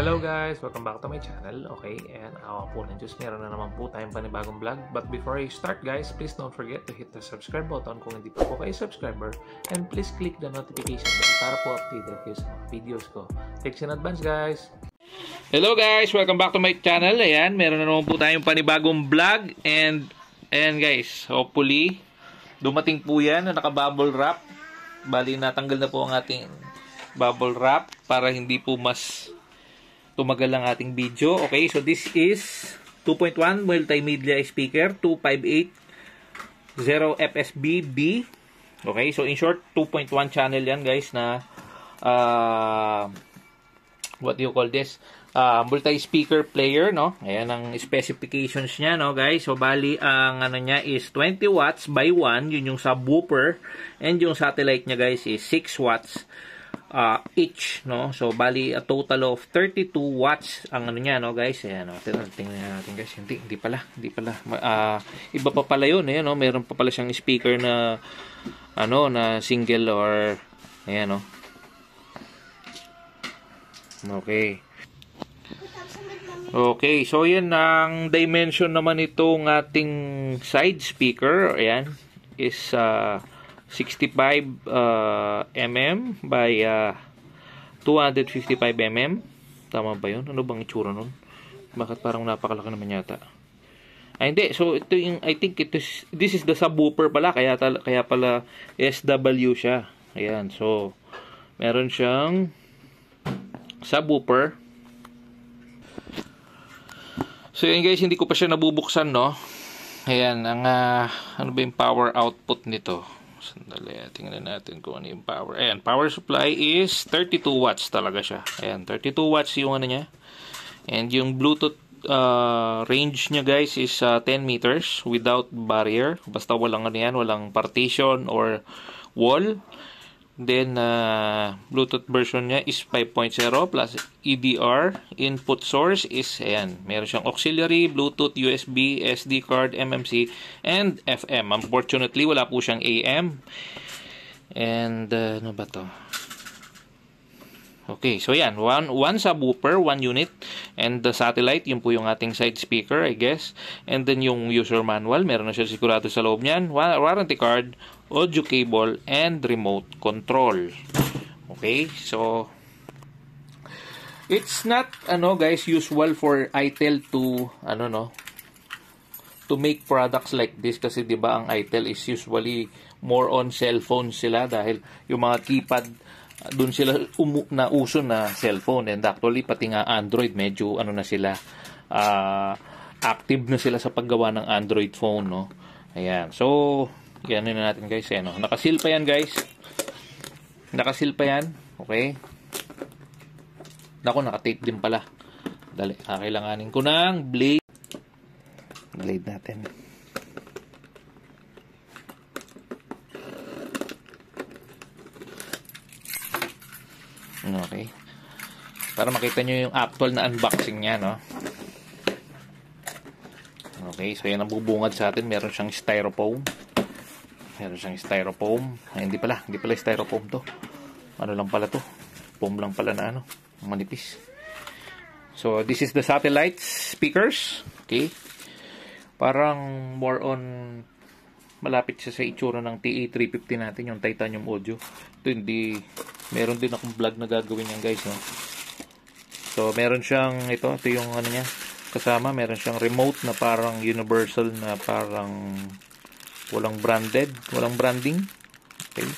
Hello guys! Welcome back to my channel. Okay, and awa po ng Diyos, meron na naman po tayong panibagong vlog. But before I start guys, please don't forget to hit the subscribe button kung hindi pa po kayo subscriber. And please click the notification bell para po updated kayo sa mga videos ko. Thanks in advance guys! Hello guys! Welcome back to my channel. Ayan, meron na naman po tayong panibagong vlog. And ayan guys, hopefully dumating po yan na naka-bubble wrap. Bali, natanggal na po ang ating bubble wrap para hindi po mas tumagal ang ating video. Okay, so this is 2.1 multimedia speaker, 2580 FSB-B. Okay, so in short, 2.1 channel yan guys na what do you call this? Multi-speaker player, no? Ayan ang specifications niya, no guys. So bali, ang ano niya is 20 watts by 1, yun yung subwoofer. And yung satellite niya guys is 6 watts each, no? So bali a total of 32 watts ang ano niya, no guys. Ayan, no? Tingnan natin guys. Hindi pala. Iba pa pala yun, no? Meron pa pala siyang speaker na ano, na single or ayan, no? Okay. Okay, so yan ang dimension naman itong ating side speaker. Ayan, is 65 mm by 255 mm. Tama ba yun? Ano bang itsura nun? Bakit parang napakalaki naman yata? Ay, hindi. So, ito yung, I think this is the subwoofer pala. Kaya pala SW siya. Ayan. So, meron siyang subwoofer. So, yun guys, hindi ko pa siya nabubuksan, no? Ayan, ang, ano ba yung power output nito? Sandali, tingnan natin kung ano yung power. Ayan, power supply is 32 watts talaga siya. Ayan, 32 watts yung ano niya. And yung Bluetooth range niya guys is 10 meters without barrier. Basta walang ano yan, walang partition or wall. Then, Bluetooth version niya is 5.0 plus EDR. Input source is, ayan, meron siyang auxiliary, Bluetooth, USB, SD card, MMC, and FM. Unfortunately, wala po siyang AM. And, ano ba to? Okay, so yan, one subwoofer, one unit, and the satellite, yun po yung ating side speaker, I guess. And then yung user manual, meron na siya sigurado sa loob niyan, warranty card, audio cable, and remote control. Okay, so it's not, ano guys, usual for ITEL to, ano no, to make products like this kasi 'di ba ang ITEL is usually more on cellphone sila dahil yung mga keypad doon sila na uso na cellphone, and actually pati nga Android medyo ano na sila, active na sila sa paggawa ng Android phone, no. Ayan, so yan na natin guys, ayan, no? Nakasil pa yan guys, nakasil pa yan. Okay, nako, nakatape din pala. Dali, kailanganin ko ng blade natin. Okay, para makita nyo yung actual na unboxing nya, no. Okay, so yan ang bubungad sa atin. Meron siyang styrofoam. Ay, hindi pala styrofoam to. Ano lang pala to? Foam lang pala na ano, manipis. So this is the satellite speakers. Okay, parang more on malapit siya sa itsura ng TA350 natin, yung titanium audio. Ito hindi, meron din akong vlog na gagawin yan guys, no? So meron siyang ito yung ano niya kasama, meron siyang remote na parang universal na parang walang branding. Okay,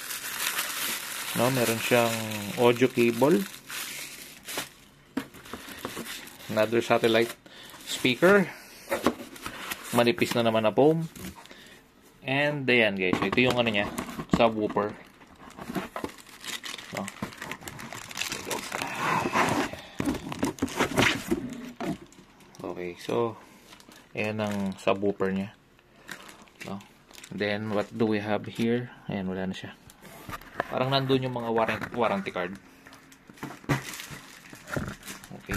no, meron siyang audio cable, another satellite speaker, manipis na naman na foam. And ayan guys, ito yung ano niya, subwoofer, no? Okay, so ayan ang subwoofer niya, no? Then what do we have here? Ayan, wala na siya. Parang nandun yung mga warranty card. Okay.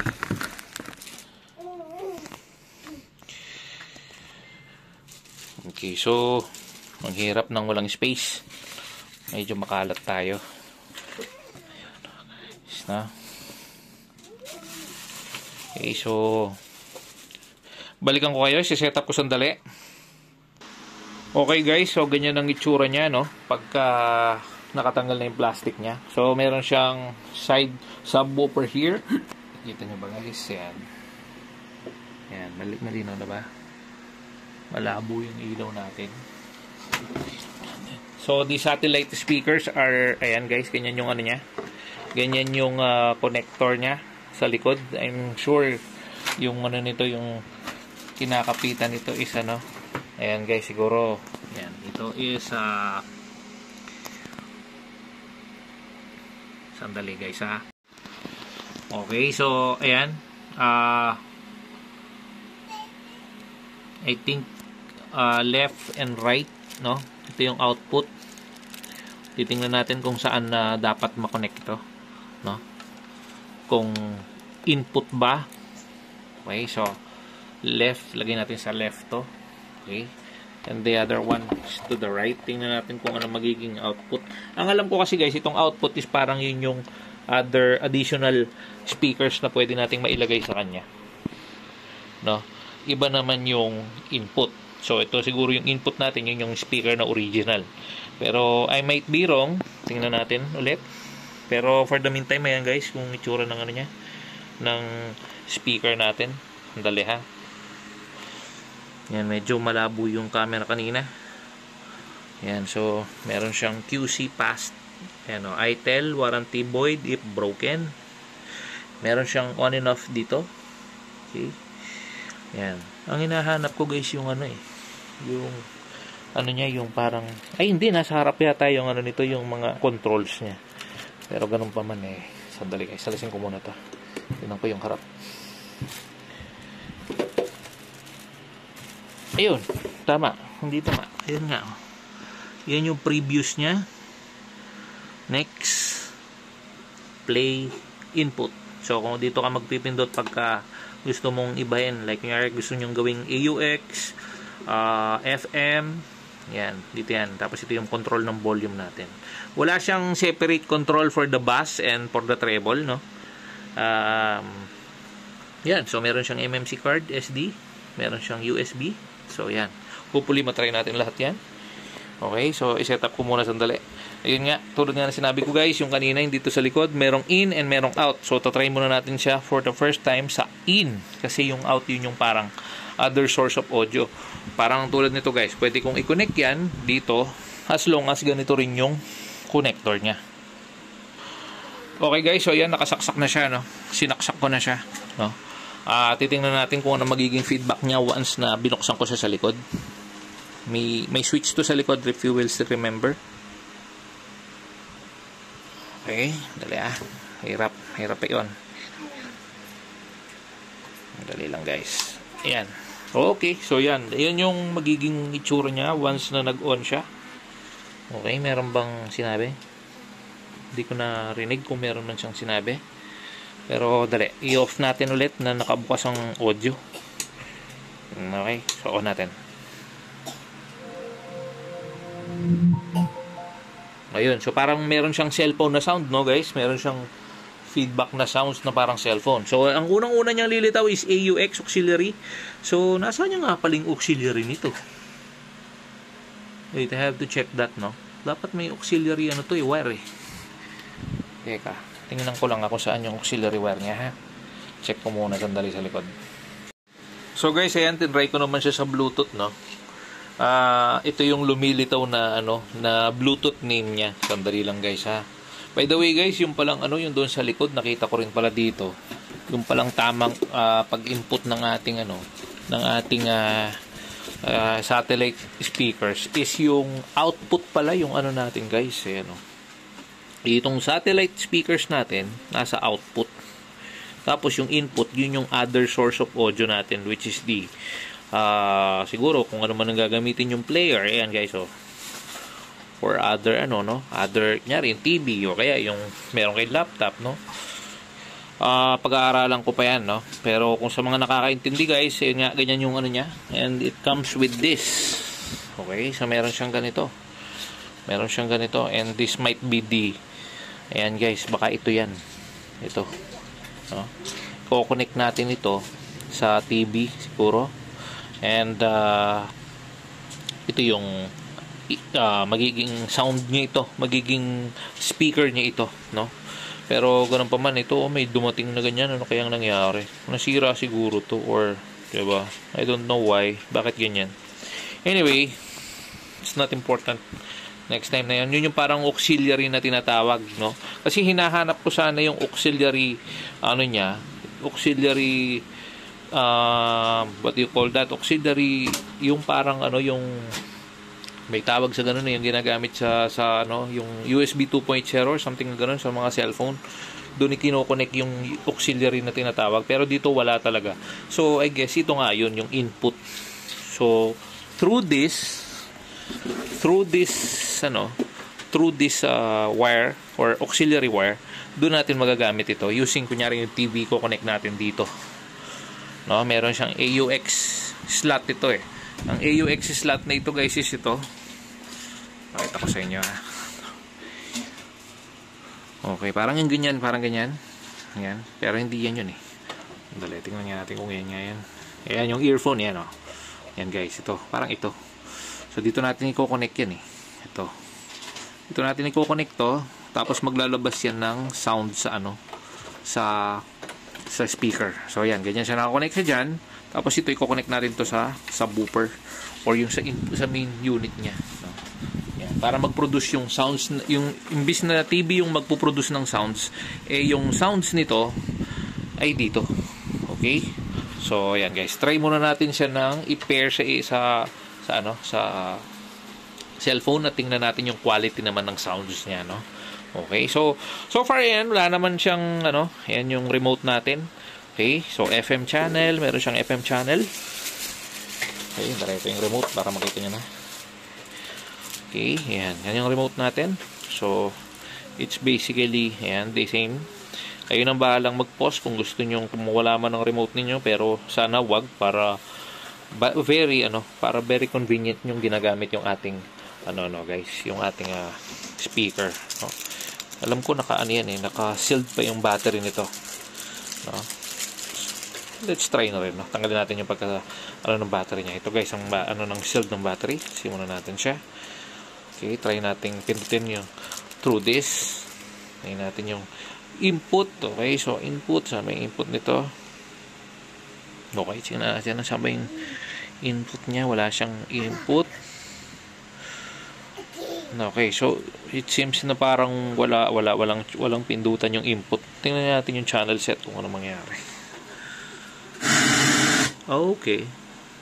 Okay, so ang hirap ng walang space. Medyo makalat tayo. Na. Okay, so balikan ko kayo, set up ko sandali. Okay guys, so ganyan ang itsura niya, no? Pagka nakatanggal na yung plastic niya. So meron siyang side subwoofer here. Kita nyo ba guys? Yan. Yan, malinaw na ba? Malabo yung ilaw natin. So the satellite speakers are, ayan guys, ganyan yung ano niya. Ganyan yung connector niya sa likod. I'm sure yung ano nito, yung kinakapitan nito is ano. Ayan guys, siguro yan, ito is sandali guys ha. Okay, so ayan, I think left and right, no? Ito yung output. Titingnan natin kung saan dapat ma-connect ito, no? Kung input ba. Okay, so left, lagay natin sa left to. Okay, and the other one is to the right. Tingnan natin kung ano magiging output. Ang alam ko kasi guys, itong output is parang yun yung other additional speakers na pwede nating mailagay sa kanya, no? Iba naman yung input. So ito siguro yung input natin, yun yung speaker na original. Pero I might be wrong. Tingnan natin ulit. Pero for the meantime, ayan guys, kung itsura ng ano niya, ng speaker natin. Sandali ha. Yan, medyo malabo yung camera kanina. Yan, so meron siyang QC passed. Yan, ITEL warranty void if broken. Meron siyang on and off dito. Okay. Yan. Ang hinahanap ko guys yung ano yung ano niya, yung parang, ay hindi, nasa harap yata yung ano nito, yung mga controls niya. Pero ganun pa man sandali guys, salisin ko muna to. Tingnan ko yung harap. Ayun, tama. Hindi tama. Ayun nga. Yan yung previous niya. Next, play input. So kung dito ka magpipindot pagka gusto mong ibahin, like gusto nyong gawing AUX, FM, yan, dito yan. Tapos ito yung control ng volume natin. Wala siyang separate control for the bass and for the treble, no? Yan, so meron siyang MMC card, SD, meron siyang USB. So yan, hopefully matry natin lahat yan. Okay, so i-set up ko muna sandali. Ayun nga, tulad nga na sinabi ko guys, yung kanina yung dito sa likod, merong in and merong out. So tatry muna natin siya for the first time sa in, kasi yung out yun yung parang other source of audio. Parang tulad nito guys, pwede kong i-connect yan dito as long as ganito rin yung connector nya. Okay guys, so yan, nakasaksak na siya, no? Sinaksak ko na siya, no? Titingnan natin kung ano magiging feedback niya once na binuksan ko siya sa likod. May switch to sa likod if you will still remember. Okay, dali hirap yun. Dali lang guys. Ayan. Okay, so yan yung magiging itsura niya once na nag-on siya. Okay, meron bang sinabi? Hindi ko na rinig kung meron man siyang sinabi. Pero dali, i-off natin ulit na nakabukas ang audio. Okay, so on natin. Ayun, so parang meron siyang cellphone na sound, no guys? Meron siyang feedback na sounds na parang cellphone. So ang unang-una niyang lilitaw is AUX auxiliary. So nasaan yung nga paling auxiliary nito? Wait, I have to check that, no? Dapat may auxiliary ano to, wire Teka, tingnan ko lang ako saan yung auxiliary wire niya, ha? Check ko muna sandali sa likod. So guys, ayan, tinry ko naman siya sa Bluetooth, no? Ito yung lumilitaw na na Bluetooth name niya. Sandali lang guys, ha. By the way guys, yung palang yung doon sa likod, nakita ko rin pala dito. Yung palang tamang pag-input ng ating satellite speakers is yung output pala yung natin guys, Itong satellite speakers natin nasa output. Tapos yung input, yun yung other source of audio natin, which is the siguro kung ano man ang gagamitin yung player, ayan guys, or other other nyari TV o kaya yung meron kay laptop, pag-aaralan ko pa yan, pero kung sa mga nakakaintindi guys, yun nga, ganyan yung niya, and it comes with this. Okay, so meron siyang ganito, and this might be the, ayan guys, baka ito yan, i-connect natin ito sa TV siguro. And ito yung magiging sound niya ito, magiging speaker niya ito, no? Pero ganun pa man, ito may dumating na ganyan. Ano kayang nangyari? Nasira siguro to, or diba? I don't know why. Bakit ganyan? Anyway, it's not important. Next time na yun yung parang auxiliary na tinatawag, no? Kasi hinahanap ko sana yung auxiliary, auxiliary, what do you call that? Auxiliary, yung parang yung may tawag sa ganun, yung ginagamit sa yung USB 2.0 or something ganun sa mga cellphone. Doon i-connect yung auxiliary na tinatawag, pero dito wala talaga. So I guess ito nga yun, yung input. So through this wire or auxiliary wire, doon natin magagamit ito using kunyari yung TV ko, connect natin dito, no? Meron siyang AUX slot ito eh. Ang AUX slot na ito guys is ito, pakita ko sa inyo ha. Okay, parang yung ganyan, yan, pero hindi yan yun eh. Dali, tingnan natin kung yan nga yan. Ayan yung earphone yan, oh. Yan guys, ito, parang ito. So dito natin i-connect yan eh. Dito natin i-connect to, tapos maglalabas yan ng sound sa sa speaker. So yan, ganyan siya naka-connect siya dyan. Tapos ito i-connect natin to sa subwoofer or yung sa main unit niya, no? Yan, para mag-produce yung sounds, yung imbis na TV yung magpo-produce ng sounds, yung sounds nito ay dito. Okay? So yan guys, try muna natin siya ng i-pair sa cellphone at tingnan natin yung quality naman ng sounds niya, no? Okay, so far yan, wala naman siyang yan yung remote natin. Okay, so FM channel, meron siyang FM channel. Okay, diretso yung remote para makita niyo na. Okay, yan yung remote natin. So it's basically yan, the same. Kayo nang bahalang mag-pause kung gusto niyo wala man ng remote niyo, pero sana wag, para very convenient yung ginagamit yung ating guys, yung ating speaker, no? Alam ko yan naka-sealed pa yung battery nito, no? Let's try na rin, no? Tanggalin natin yung ng battery niya. Ito guys, ang ng sealed ng battery. Simulan natin siya. Okay, try natin pindutin yung through this. Try natin yung input. Okay, so input, sa may input nito. Okay, tingnan natin saan ba yung input niya. Wala siyang input. Okay, so it seems na parang walang pindutan yung input. Tingnan natin yung channel set kung ano mangyari. Okay,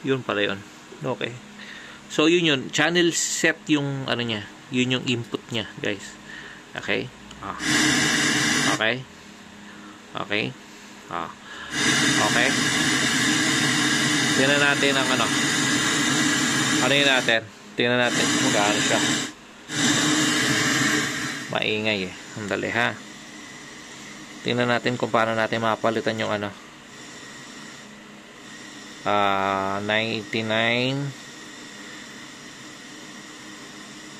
yun pala yun. Okay, so yun channel set yung niya, yun yung input niya guys. Okay, okay, okay, okay. Tingnan natin ang yun natin. Tingnan natin kung gaano siya. Maingay eh. Andali ha. Tingnan natin kung paano natin mapalitan yung 99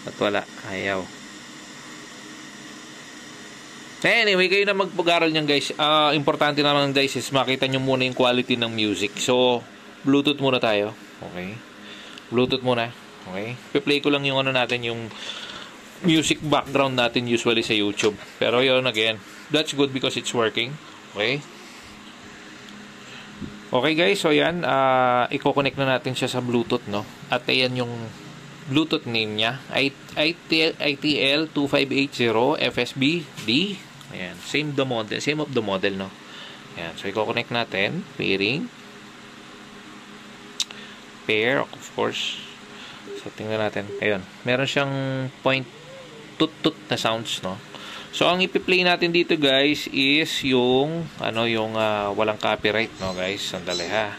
at wala. Ayaw. Anyway, kayo na mag-aral nyan guys. Importante naman guys is makita nyo muna yung quality ng music. So Bluetooth muna tayo. Okay, Bluetooth muna. Okay, pe-play ko lang yung natin, yung music background natin usually sa YouTube. Pero yun again, that's good because it's working. Okay. Okay guys, so yan, i-connect na natin siya sa Bluetooth, no? At ayan yung Bluetooth name niya, ITL 2580 FSB-D. Ayan, same of the model, no? Ayan, so i-connect natin, pair, of course. So tingnan natin, ayun, meron siyang point tut-tut na sounds, no? So ang ipi-play natin dito guys is yung walang copyright, no guys. Sandali ha.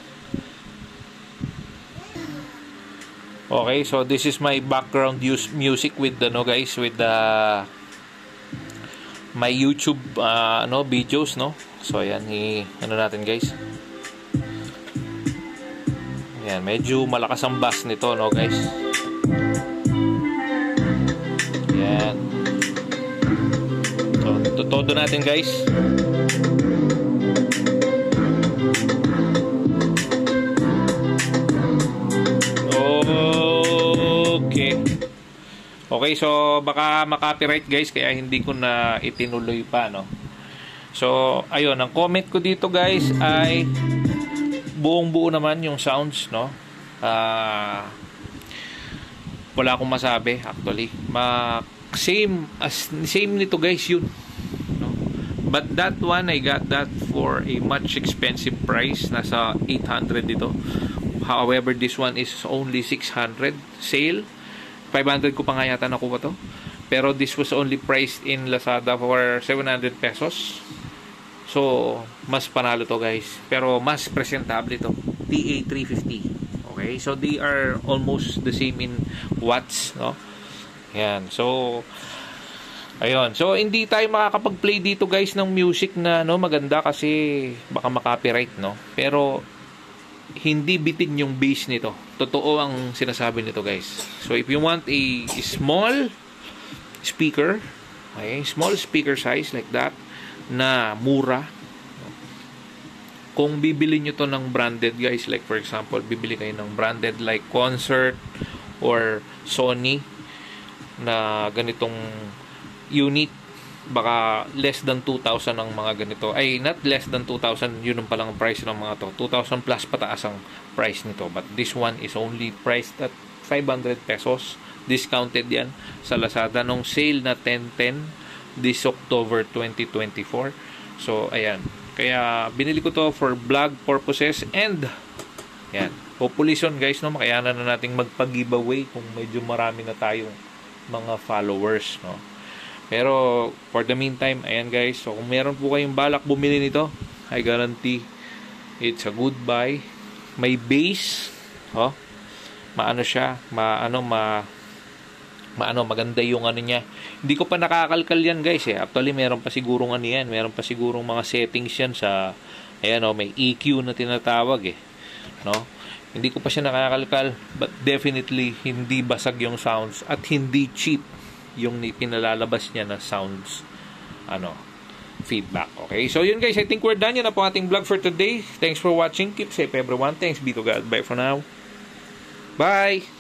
Okay, so this is my background music with guys, with my YouTube videos, no. So ayan, natin guys. Ayan, medyo malakas ang bass nito, no guys. Ayan. So todo natin guys. Okay, so baka makopyright guys, kaya hindi ko na itinuloy pa, no? So, ayun, ang comment ko dito guys ay buong buo naman yung sounds, no? Wala akong masabi actually. Same nito guys yun, no? But that one, I got that for a much expensive price. Nasa 800 dito. However, this one is only 600 sale. 500 ko pa nga yata nakuha to. Pero this was only priced in Lazada for 700 pesos. So, mas panalo to guys. Pero mas presentable to. TA350. Okay? So, they are almost the same in watts, no? Yan. So, ayun. So, hindi tayo makakapag-play dito guys ng music na no, maganda kasi baka makopyright, no? Pero hindi bitin yung bass nito. Totoo ang sinasabi nito guys. So if you want a small speaker, okay, small speaker size like that na mura, kung bibili nyo to ng branded guys, like for example bibili kayo ng branded like Concert or Sony na ganitong unit, baka less than 2,000 ang mga ganito. Ay, not less than 2,000, yun ang palang price ng mga to. 2,000 plus pataas ang price nito. But this one is only priced at 500 pesos. Discounted yan sa Lazada nung sale na 10/10 this October 2024. So, ayan. Kaya, binili ko to for vlog purposes and yan. Hopefully soon guys, no, makayanan na nating magpag-giveaway kung medyo marami na tayong mga followers, no. Pero, for the meantime, ayan guys. So, kung meron po kayong balak bumili nito, I guarantee it's a good buy. May base. Oh, maano siya. Maganda yung ano niya. Hindi ko pa nakakalkal yan guys eh. Actually, meron pa sigurong ano yan. Meron pa sigurong mga settings yan sa, ayan oh, may EQ na tinatawag eh. No? Hindi ko pa siya nakakalkal. But definitely, hindi basag yung sounds at hindi cheap yung pinalalabas niya na sounds feedback. Okay, so yun guys, I think we're done. Yun na po ating vlog for today. Thanks for watching. Keep safe everyone. Thanks be to God. Bye for now. Bye.